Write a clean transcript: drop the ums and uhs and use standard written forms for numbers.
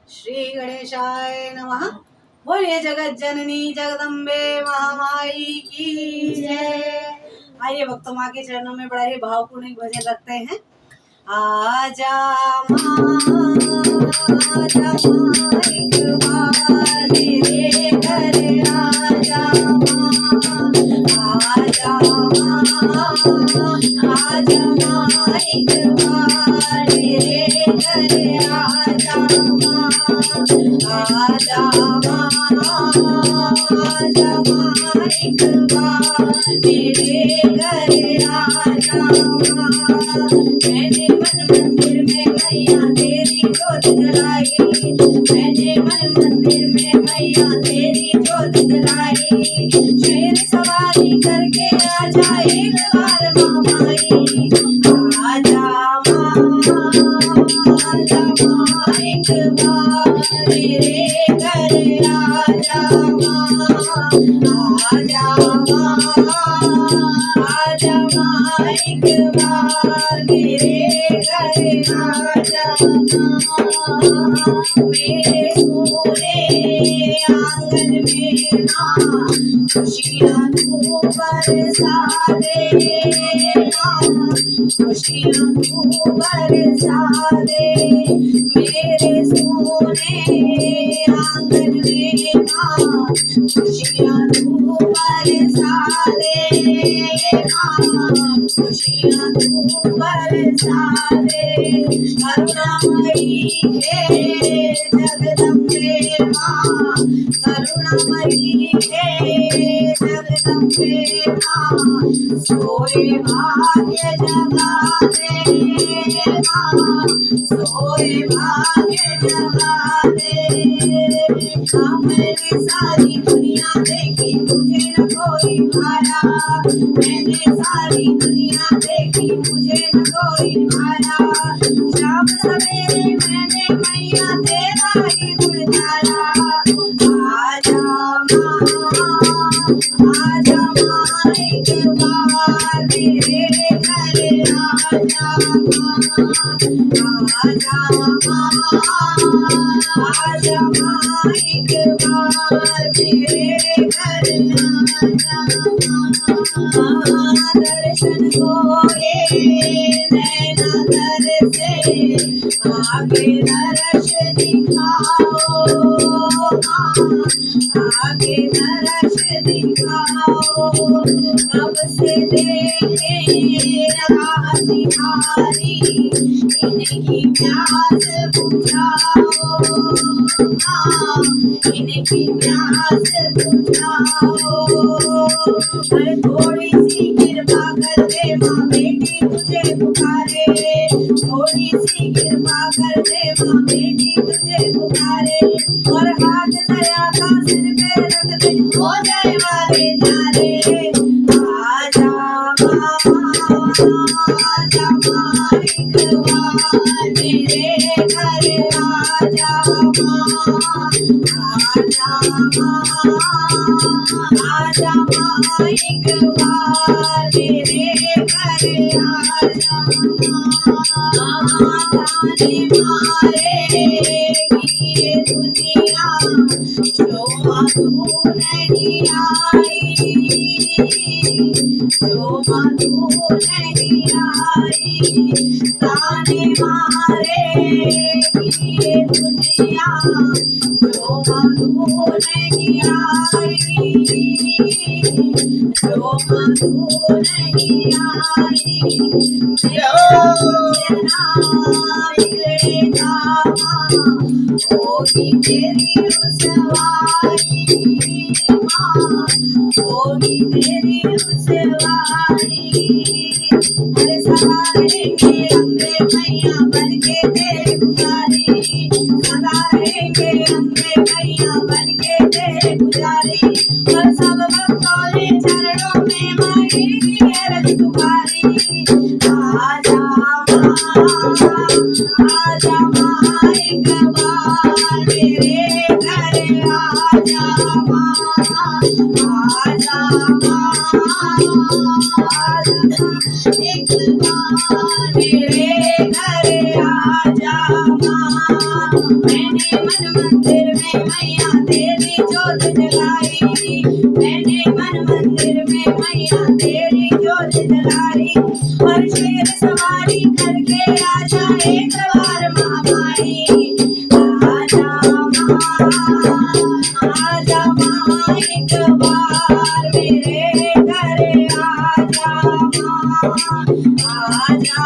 श्री गणेशाय नमः। बोलिए जगत जननी जगदम्बे महामाई की जय। आइए भक्तों माँ के चरणों में बड़ा ही भावपूर्ण एक भजन रखते हैं। आजा माँ, आजा माँ एक बार मेरे घर आजा माँ, आजा माँ, आजा माँ एक बार मेरे घर आजा माँ, आजा माँ, आजा माँ एक बार मेरे घर आजा माँ। मैंने मन मंदिर में मैया तेरी जोत जलाई, मैंने मन मंदिर में मैया तेरी जोत जलाई। शेर सवारी करके आजा एक बार माँ माई, आजा माँ, आजा माँ एक बार मेरे घर आजा माँ, आजा माँ, आजा माँ एक बार मेरे घर आजा माँ। मेरे सोने आंगन में माँ खुशियाँ तू बरसा दे माँ, खुशियाँ तू बरसा दे। मेरे सोने आंगन में माँ खुशियाँ तू बरसा दे माँ, खुशियाँ तू बरसा दे। करुणामयी है जगदम्बे माँ, करुणामयी है जगदम्बे माँ। सोए भाग्य जगा दे माँ, सोए भाग्य जगा दे। हमने सारी दुनिया देखी मुझे न कोई भाया, मैंने सारी दुनिया देखी मुझे न कोई भाया। शाम सवेरे मैंने मैया तेरा ही गुण गाया। आजा माँ, आजा माँ एक बार मेरे घर आजा माँ, आजा माँ, आजा माँ एक बार मेरे घर आजा माँ। दर्शन को ये नैना दर से आगे नरश दिखाओ माँ, आगे नरश दिखाओ। कब से देखे राह तिहारी, इनकी प्यास बुझाओ माँ, इनकी प्यास बुझाओ। अरे थोड़ी सी कृपा कर दे माँ बेटी तुझे पुकारे, थोड़ी सी कृपा कर दे माँ बेटी तुझे पुकारे। और हाथ दया का सिर पे रख दे हो जाए वाले नारे। आजा माँ, आजा माँ एक बार मेरे घर आजा माँ, आजा माँ, आजा माँ एक बार मेरे घर आजा माँ। ताने मारेगी ये दुनिया जो माँ तू नहीं आई, जो माँ तू नहीं आई। ताने मारेगी ये दुनिया जो माँ तू नहीं आई, जो माँ तू नहीं आई। बिगड़ेगा माँ होगी तेरी रुसवाई माँ, होगी तेरी रुसवाई। अरे सवारेंगे अम्बे मैया बन के तेरे पुजारी, सदा रहेंगे अम्बे मैया बन के तेरे पुजारी। और सब भक्तों ने चरणों में मांगेगी अरज तुम्हारी। आजा माँ, आजा माँ एक बार मेरे घर आजा माँ, आजा माँ, आजा एक बार मेरे घर आजा माँ। मैंने मन एक बार मामाई आजा माँ एक बार मेरे घर आजा माँ आजा